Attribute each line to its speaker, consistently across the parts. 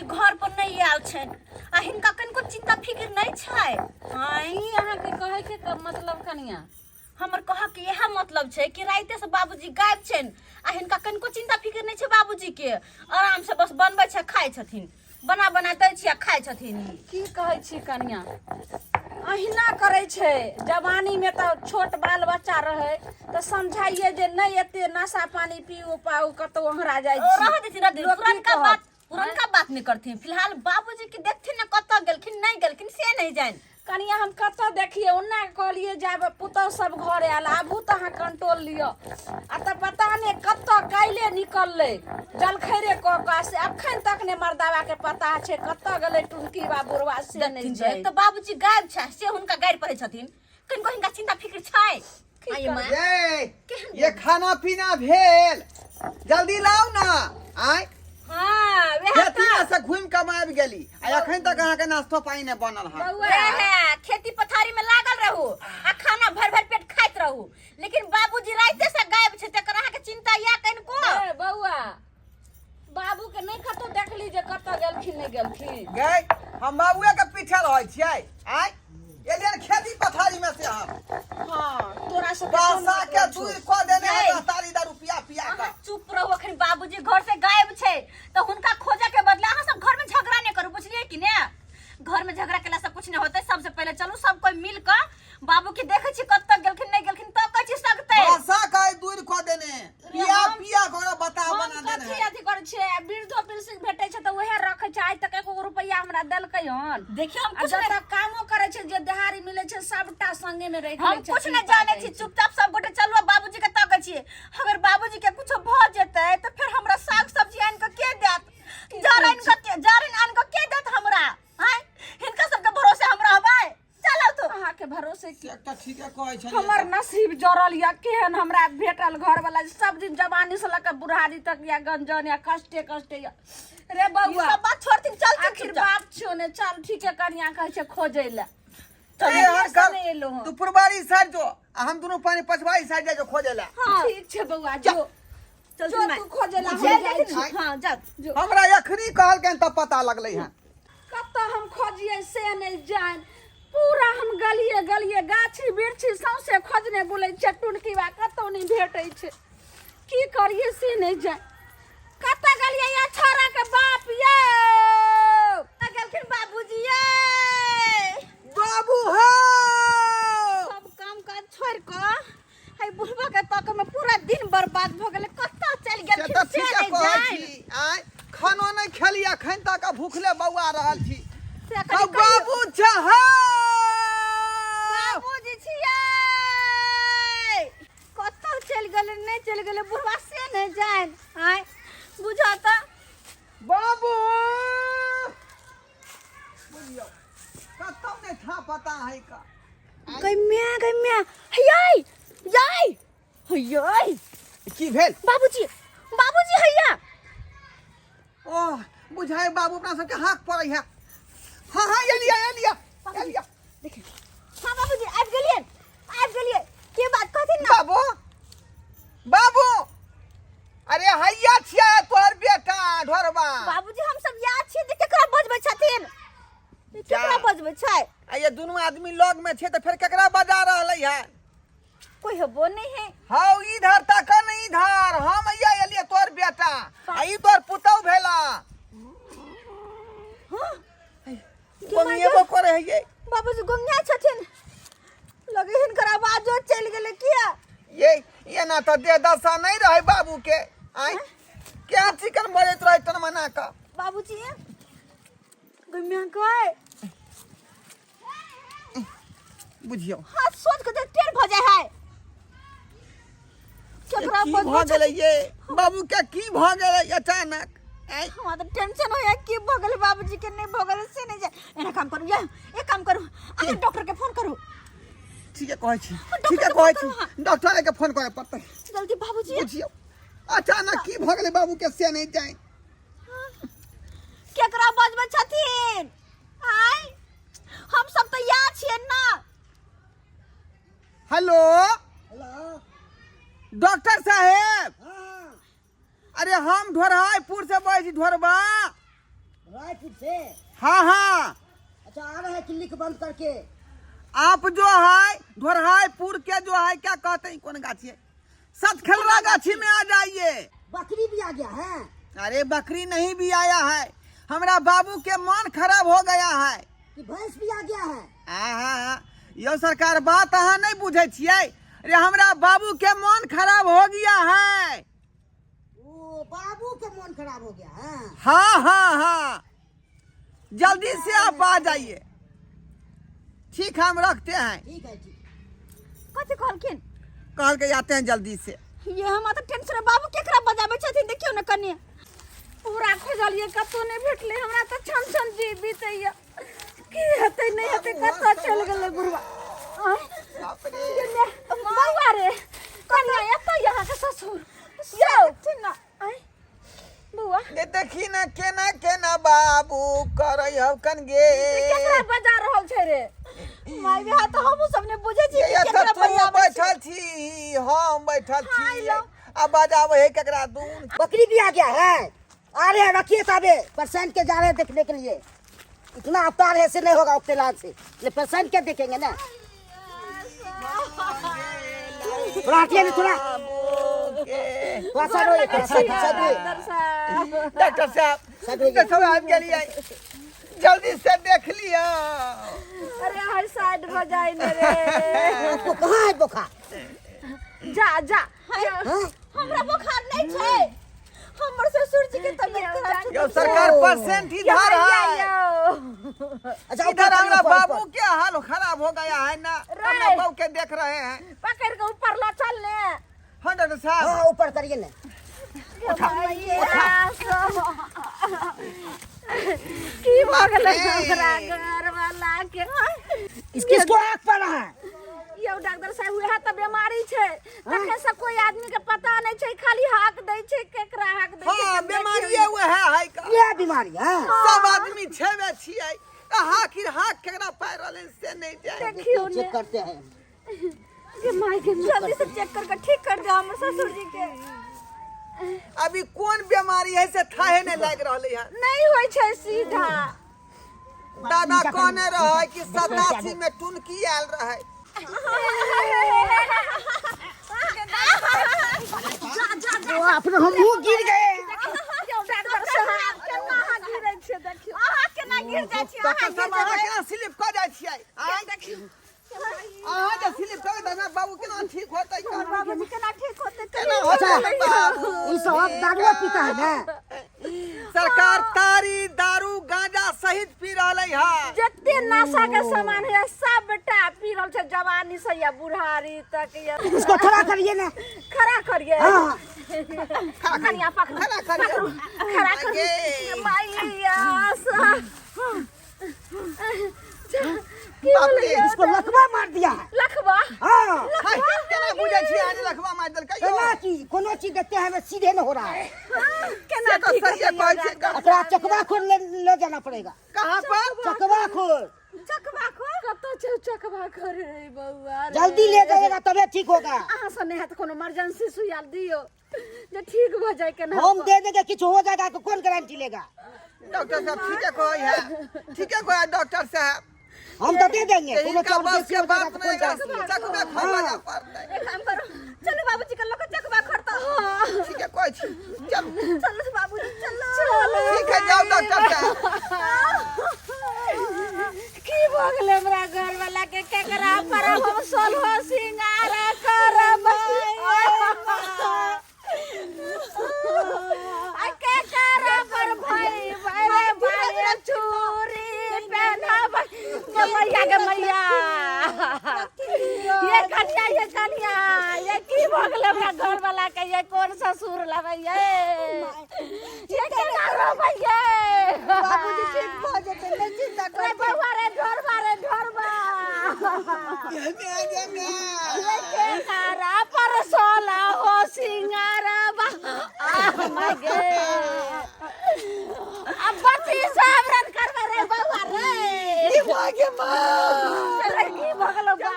Speaker 1: घर पर नहीं आल छन आ हिनका कनको चिंता फिक्र नहीं छै।
Speaker 2: आई यहाँ के कहे के मतलब कनिया
Speaker 1: हमर कह के यह मतलब छै कि राइते से बाबूजी गायब छन आ हिनका कनको चिंता फिक्र नहीं छै। बाबूजी के आराम से बस बनबै छै खाय छथिन, बना बना दै छियै खाय छथिन।
Speaker 2: की कहै छी कनिया अहिना करे छै। जवानी में तो छोट बाल बच्चा रहे तो समझाइए जे नहीं एते नशा पानी पीऊ पाऊ कतो ओहरा जाय छी।
Speaker 1: रह देती पुरनका बात नहीं करथिन। फिलहाल बाबूजी के देखथिन ना कत गेलखिन नहीं गेलखिन से नहीं जान।
Speaker 2: कनिया हम कत देखिए उन्ना कहलिए जाब पुतौ सब घर आयल आबू तो अहाँ कंट्रोल लियो आ त पता नहीं कत काइले निकलले जलखैरे क से अखन तक ने मर्दावा के पता छै कत गेले टुनकी बा बुरवा से नहीं जाय।
Speaker 1: तो बाबूजी गायब छै से हुनका गाइर पड़े छथिन, कनको हिनका चिंता फिक्र छै। आइए मां
Speaker 3: ये खाना पीना भेल जल्दी लाओ ना। आय
Speaker 1: हां वे
Speaker 3: खेती से घूम के आबि गेली आ अखन तक अहाँ के नाश्तो पानी ने बनल
Speaker 1: है। खेती पथारी में लागल रहू आ खाना भर भर पेट खाइत रहू, लेकिन बाबूजी राइते से गायब छै तकर अहाँ के चिंता या कनको।
Speaker 2: ए बौआ बाबू के नहीं कतो देखली जे कत गेलखिन नहीं गेलखिन।
Speaker 3: गए हम बाबूए के पीछे रहै छियै। आय एलियन खेती पथारी में से हम
Speaker 2: हां तोरा से
Speaker 3: पैसा के दूर क देने है तारी दा रुपया पिया का।
Speaker 1: चुप रहो, अखन बाबूजी घर से गायब छै तो हुनका खोजे के बदला अहाँ सब घर में झगड़ा नहीं करू, बुझलिए कि ने। घर में झगड़ा केला से कुछ नहीं होते। सबसे पहले चलू सब कोई मिल के बाबू के देखे छी कत तक गेलखिन नहीं गेलखिन तो कछि सकते।
Speaker 3: पैसा का दूर क देने पिया पिया को बता बना देने
Speaker 2: कथि अथि करे छै वृद्धो पेंशन भेटै छै त ओहे रखै छै। आज तक एको रुपया हमरा देलकै हन।
Speaker 1: देखियो हम कुछ
Speaker 2: जब कामो करे छै जे देहारी मिले छै सबटा संगे में रह छै।
Speaker 1: हम कुछ नहीं जाने छी, चुपचाप सब गोटे चलू बाबूजी के ताकै छी। अगर बाबूजी के कुछ भ जेतै तो फिर हमरा साग सब्जी आन के के देत, जारन आन के के देत हमरा। हां हिनका सब के भरोसे हम रहबै। चलो तो
Speaker 2: अहाँ के भरोसे की
Speaker 3: एकटा ठीक है कहै छै
Speaker 2: हमर नसीब जरल या केहन हमरा भेटल घर वाला सब दिन जवानी से लेकर बुढ़ारी तक या गंजन या कष्टे या रे बउआ
Speaker 1: सब बात छोड़थिन। चल
Speaker 2: आखिर बाप छो ने चल ठीक है कनिया कहै छै खोजै ले
Speaker 3: ए हर
Speaker 2: नहीं एलो
Speaker 3: तू पुरबारी साइड जो आ हम दोनों पानी पछवाई साइड जा जो खोजे ला।
Speaker 2: ठीक छै बउआ जो
Speaker 1: चल
Speaker 2: जो तू खोजै ले।
Speaker 1: हां जा
Speaker 3: हमरा एखनी कहल के त पता लगलै है
Speaker 2: कत हम खोजिए से नहीं जान। पूरा हम गलिए गाछी बिरछी सौसे खोजने बुलै छै टुनकी बा कतौ नहीं भेटै छै। की करिए से नहीं जान। कत गलिए या छोरा के बाप ये
Speaker 1: गेलखिन बाबूजी ये
Speaker 3: बाबू हो
Speaker 1: सब काम काज छोड़ के हई बुढ़वा के तक में पूरा दिन बर्बाद भ गेले। कत चल गेलखिन से नहीं जान।
Speaker 3: आय खानो नहीं खेली अखन तक भूखले बौआ रहल छी।
Speaker 1: से
Speaker 3: बाबू चाह
Speaker 1: बाबूजी छियै कत चल गेले नहीं चल गेले बुढ़वा से नहीं जान। हां बुझा त
Speaker 3: बाबू बुझियो कतौ नहीं था पता है का।
Speaker 1: गम्या हयै हयै
Speaker 3: की भेल
Speaker 1: बाबूजी हैया।
Speaker 3: ओह बुझाए बाबू अपना सबके हाथ पड़ै है। हां एलिया
Speaker 1: देखिए हां बाबूजी आबि गेलिए की बात कहथिन ना।
Speaker 3: बाबू अरे हैया छिया तोहर बेटा ढोरबा।
Speaker 1: बाबूजी हम सब याद छी जे केकरा बजबै छथिन, केकरा बजबै छै।
Speaker 3: आ ये दोनों आदमी लग में छे तो फिर केकरा बजा रहलै है।
Speaker 1: कोई हेबो नहीं है।
Speaker 3: हां इधर तक नहीं इधर हम हैया एलिए तोहर बेटा आ ई तोहर पुतौ भेला।
Speaker 1: हां
Speaker 3: गोंगिएबो करे है ये
Speaker 1: बाबूजी गोंगिया छथिन लगे हिनकर आवाजो चल गेले किया।
Speaker 3: ये ना तो दे दशा नहीं रहे बाबू के। आय क्या चिकन बजत रहे तन मना का।
Speaker 1: बाबूजी गम्या काय
Speaker 3: बुझियो
Speaker 1: हाथ सोच के टेढ़ भ जाय है। केकरा
Speaker 3: की भ गेलै ये बाबू के की भ गेलै अचानक।
Speaker 1: हमरा तो टेंशन होया की भ गेल बाबूजी के नहीं भ गेल से नहीं जाय। एना काम करू या एक काम करू अहाँ डॉक्टर के फोन करू।
Speaker 3: ठीक है कहै छी डॉक्टर के फोन करे पड़तै
Speaker 1: जल्दी बाबूजी।
Speaker 3: बुझियो अचानक की भ गेलै बाबू के से नहीं जाय।
Speaker 1: केकरा बजबै छथिन। आय हम सब तो याद छियै ना।
Speaker 3: हेलो डॉक्टर साहेब। अरे हम ढोरहाईपुर से बोलै छी ढोरबा।
Speaker 4: रायपुर से?
Speaker 3: हाँ हाँ,
Speaker 4: अच्छा, आ रहे हैं क्लिनिक बंद करके।
Speaker 3: आप जो है ढोरहाईपुर के जो है क्या कहते हैं, कौन गाछी है, सतखेलरा गाछी में आ जाइए।
Speaker 4: बकरी भी आ गया है?
Speaker 3: अरे बकरी नहीं भी आया है, हमारा बाबू के मन खराब हो गया है।
Speaker 4: कि भैंस भी आ गया है?
Speaker 3: हाँ, यो सरकार बात अहाँ नहीं बुझे छियै। अरे हमरा बाबू के मन खराब हो गया है।
Speaker 4: ओ, बाबू के मन खराब हो गया है?
Speaker 3: हाँ हाँ हाँ, जल्दी से आप आ जाइए। ठीक है, हम रखते हैं।
Speaker 4: ठीक है, ठीक।
Speaker 1: कथी कहलखिन?
Speaker 3: कहल के आते हैं जल्दी से।
Speaker 1: ये हम तो टेंशन है, बाबू केकरा बजाबै छथिन देखियो न कनिया।
Speaker 2: पूरा खोजलिए कतौ नहीं भेटले, हमरा तो छन छन जी बीतैया। की हेतै नहीं हेतै, कतौ चल गेलै बुढ़वा। बउआ रे, कनिया एतऽ यहाँ के ससुर यौ चिन्ना। बउआ
Speaker 3: ये देखी ना केना केना बाबू करे हौ कन गे।
Speaker 2: केकरा बजा रहल छै रे?
Speaker 1: माय बिहा तो हम सब ने बुझे छी
Speaker 3: ये
Speaker 1: कि केकरा
Speaker 3: तो
Speaker 1: बजाबै
Speaker 3: बैठल छी, हम बैठल छी, अब बजावे है केकरा दून।
Speaker 4: बकरी भी आ गया है? आ रहे हैं, रखिए साहबे, पेशेंट के जा रहे हैं देखने के लिए। इतना अवतार है से नहीं होगा उतने लाल से, ये पेशेंट के देखेंगे ना। थोड़ा हटिए ना, थोड़ा साइड होइए, थोड़ा साइड होइए।
Speaker 3: डॉक्टर साहब, देखो आप गेलिए, जल्दी से देख लिया।
Speaker 2: अरे हर साइड बजाई न रे।
Speaker 4: आपको कहाँ है बुखार?
Speaker 2: जा जा।
Speaker 1: हमरा बुखार नहीं छै, हमर ससुर जी के तबियत खराब छै।
Speaker 3: यो सरकार पेशेंट इधर है।
Speaker 4: अच्छा,
Speaker 3: इधर हमारा बाबू के हाल खराब हो गया है ना, अपने बाबू के देख रहे हैं।
Speaker 2: पकड़ के ऊपर ला चल ले।
Speaker 3: हाँ डॉक्टर साहब,
Speaker 4: हाँ, ऊपर करिए ना।
Speaker 2: की भगल हमरा घर वाला के।
Speaker 4: किसको आँख पर रहा है?
Speaker 2: यो डॉक्टर साहब, वह तो बीमारी छै, तखे से कोई आदमी के पता नहीं छै, खाली हाक दै छै, केकरा हाक दै छै।
Speaker 3: हाँ बीमारी है वो है का।
Speaker 4: ये बीमारी है?
Speaker 3: सब आदमी छेबे छियै, हाकिर हाक केकरा पैर वाले से नहीं जाए।
Speaker 2: देखियो
Speaker 4: चेक करते हैं।
Speaker 2: के माई के
Speaker 1: जल्दी से चेक करके ठीक कर दे हमर ससुर जी के।
Speaker 3: अभी कौन बीमारी है से थाहे नहीं लग रही है।
Speaker 2: नहीं होय छै सीधा।
Speaker 3: दादा कहने रहे कि 87 में टुनकी आयल रहे।
Speaker 4: वो अपने हम मुँह गिर गए।
Speaker 2: डॉक्टर साहब केना हाथ गिरै छै देखियो।
Speaker 1: अहाँ केना गिर जाइ छी?
Speaker 3: डॉक्टर साहब अहाँ केना स्लिप कर जाइ छियै? अहाँ जे स्लिप कर देबै बाबू केना ठीक होतै?
Speaker 1: बाबू जी केना ठीक होतै?
Speaker 3: केना
Speaker 4: अच्छा,
Speaker 3: होतै बाबू?
Speaker 4: ये सब दारू पीता है ना?
Speaker 3: सरकार तारी दारू गांजा सहित पी रहले है।
Speaker 2: जत्ते नशा के सामान है सबटा पी रहल छै, जवानी से या बुढ़ारी तक या।
Speaker 4: इसको खड़ा करिए ना।
Speaker 2: खड़ा करिए।
Speaker 4: हाँ,
Speaker 2: कनिया पकड़ो,
Speaker 3: खड़ा करिए।
Speaker 2: खड़ा करिए। मैया सा
Speaker 3: बाप रे,
Speaker 4: इसको लकवा मार दिया है।
Speaker 2: लखवा।
Speaker 4: हाँ,
Speaker 3: हाय केना बुझै छी आज लखवा मार देलकै यो?
Speaker 4: केना की कोनो चीज देखते हैं हमें सीधे न हो रहा है।
Speaker 2: केना
Speaker 3: से तो
Speaker 2: ठीक
Speaker 3: सही है,
Speaker 2: होतै
Speaker 3: कहै छै।
Speaker 4: अपना चकवा खोल ले जाना पड़ेगा।
Speaker 3: कहां पर?
Speaker 4: चकवा खोल
Speaker 2: चकवा को कतो छै चकवा करे रे बउआ रे।
Speaker 4: जल्दी ले जाइएगा तबे ठीक होगा।
Speaker 2: अहाँ से नहीं है तो कोनो इमरजेंसी सुइया दियो जे ठीक हो जाए के ना।
Speaker 4: हम दे देंगे, कुछ हो जाएगा तो कौन गारंटी लेगा?
Speaker 3: डॉक्टर साहब ठीक है कहै है, ठीक है कहै डॉक्टर साहब।
Speaker 4: हम तो दे देंगे, कोनो
Speaker 3: इनका
Speaker 4: चोर
Speaker 3: बस
Speaker 4: बेची
Speaker 3: के
Speaker 4: हो जाएगा
Speaker 3: बात
Speaker 4: तो
Speaker 3: नहीं
Speaker 4: कौन
Speaker 3: है,
Speaker 4: गारंटी?
Speaker 3: चकवा खोल लगा पड़तै।
Speaker 1: एक काम करो, चलो बाबूजी के लोग चकवा खड़ता।
Speaker 3: ठीक है कहै छी, चलो
Speaker 1: चलो बाबूजी चलो।
Speaker 3: ठीक है जाओ डॉक्टर साहब।
Speaker 2: की भ गेलै हमरा घर वाला के केकरा पर हम सोलहो सिंगार करबै? आ केकरा पर भाई भाई भाई चूड़ी पहनाबै? गे मैया ये कनिया ये की भ गेलै हमरा घर वाला के? ये कोन ससुर लबै ये केना रहबै ये?
Speaker 1: बाबूजी ठीक भ जेतै, नहीं चिंता
Speaker 2: रे
Speaker 1: कर।
Speaker 2: बउआ रे ढोरबा
Speaker 3: ये
Speaker 2: ये केकरा पर सोला हो सिंगारबा? माय गे अब बच्ची सब रन करबे रे बउआ रे।
Speaker 3: मागे मां
Speaker 2: चल की भ गेलो बा?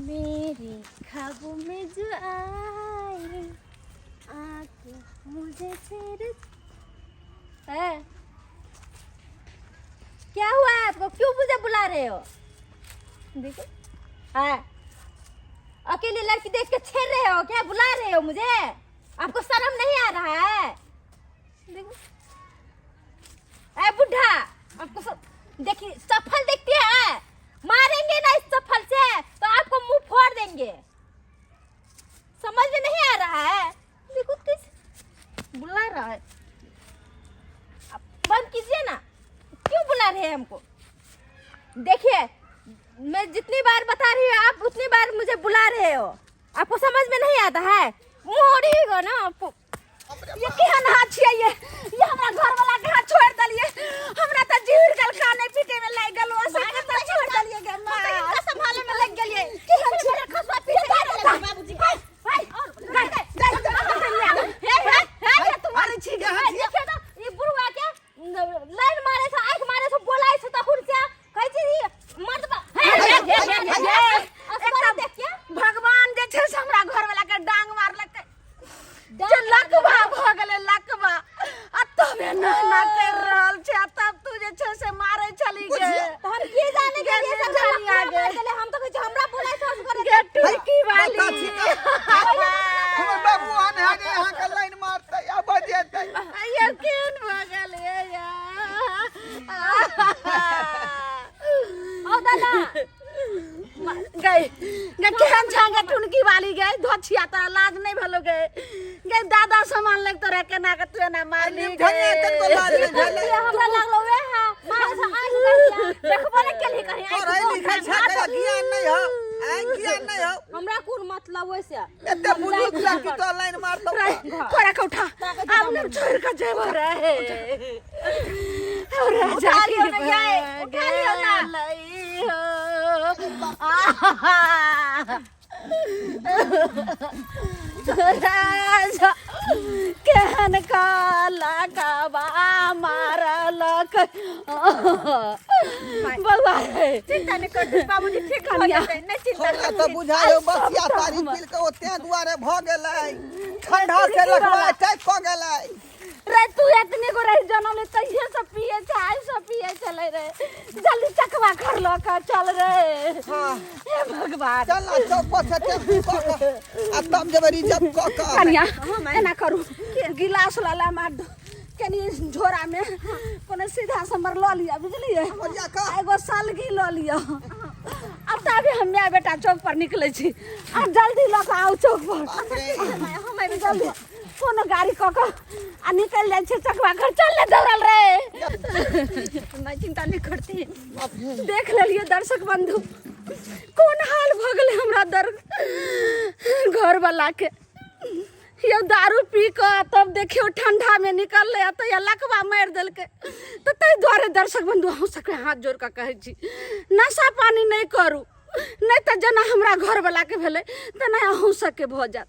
Speaker 5: मेरे ख्वाबों में जो आए आके मुझे फिर क्यों मुझे बुला रहे हो? देखो हाँ, अकेली लड़की देख के छेड़ रहे हो क्या? बुला रहे हो मुझे? आपको शर्म नहीं आ रहा है? देखो ए बुढ़ा, आपको देखिए चप्पल देखती है, मारेंगे ना इस चप्पल से तो आपको मुंह फोड़ देंगे। समझ में नहीं आ रहा है? देखो किस बुला रहा है, बंद कीजिए ना। क्यों बुला रहे हैं हमको? देखिए मैं जितनी बार बता रही हूँ आप उतनी बार मुझे बुला रहे हो। आपको समझ में नहीं आता है? मोड़ीगा ना आपको। ये क्या ना छिए ये हमरा घर वाला के हाथ छोड़ दलिए। हमरा त जीव गल खाने पीटे में लग गल, ओसे के त छोड़ दलिए गे मां। इनका संभाले में लग गेलिए। की हम छिए खसवा पीटे बाबूजी। हाय और हे तुम्हारी छी देखे ना ये बुढ़वा के लाइन मारे से आंख मारे से बोलाई से तहुर से कहै छी मर्द भगवान जे छै से हमरा घर वाला के डांग मारलकै। जे लकवा भ गेलै लकवा आ तबे ना कर रहल छै, तब तू जे छै से मारै छली गे। हम की जाने के ये सब जानिया गे। हम तो कहै हमरा बोलै से करे गे टुकी वाली।
Speaker 3: हमर बाबूआन है जे यहां के लाइन मारतै आ बजेतै।
Speaker 2: ये केन भ गेलै या
Speaker 5: ओ दादा
Speaker 2: गई गे केहन छांगे टुनकी वाली गई धोछिया तोरा लाज नहीं भेलो गे। गे दादा सामान लग तोरा केना के तू ना मारली गे।
Speaker 3: ढंगे तनको लाज नहीं भेलै।
Speaker 5: हमरा लागलो वे है मारे से आंख कर देखबो ने केली कहीं
Speaker 3: पढ़ै लिखै छै त ज्ञान नहीं हो, ज्ञान नहीं हो।
Speaker 5: हमरा कोन मतलब वैसे
Speaker 3: एते बुजुर्ग लड़की तो लाइन मारतौ।
Speaker 2: कोरा के उठा अब न छोड़ के जेबो रे। और
Speaker 5: उठा लियो ना ये, उठा लियो ना।
Speaker 2: केहन काला काबा मारल बउआ
Speaker 5: चिंता नहीं कर बाबूजी, ठीक हो जाते नहीं चिंता
Speaker 3: हमरा तो बुझायो बसिया तारी पील के ओते दुआरे भ गेलै, ठंडा से लखवा अटैक क गेलै।
Speaker 2: रे तू इतने को रही जन्म ले तइहे सब पिए चाय सब पिए चले रे। जल्दी चकवा कर लो का चल रे।
Speaker 3: हां
Speaker 2: हे भगवान
Speaker 3: चल ना चौक पर से टेम्पू क आ तब जब रिजर्व क
Speaker 2: कन्या एना करू गिलास लाला मार दो कनी झोरा में कोनो सीधा समर ल लिया बुझलिए। एगो सालगी ल लिया। अब तभी हम मैं बेटा चौक पर निकले छी। आ जल्दी ल के आओ चौक पर। हम जल्दी कोनो गाड़ी क आ निकल जाय छै चकवा घर चल ले दौड़ल रे।
Speaker 5: मैं चिंता नहीं करती।
Speaker 2: देख लेलिए दर्शक बंधु कौन हाल भ गेलै हमरा घर वाला के। ये दारू पी के तब देखियो ठंडा में निकल ले त या लकवा मार देलके। तो तै द्वारे दर्शक बंधु हम सबके हाथ जोड़ के कहै छी नशा पानी नहीं करू, नहीं त जना हमरा घर वाला के भेले त नहीं अहू सबके भ जात।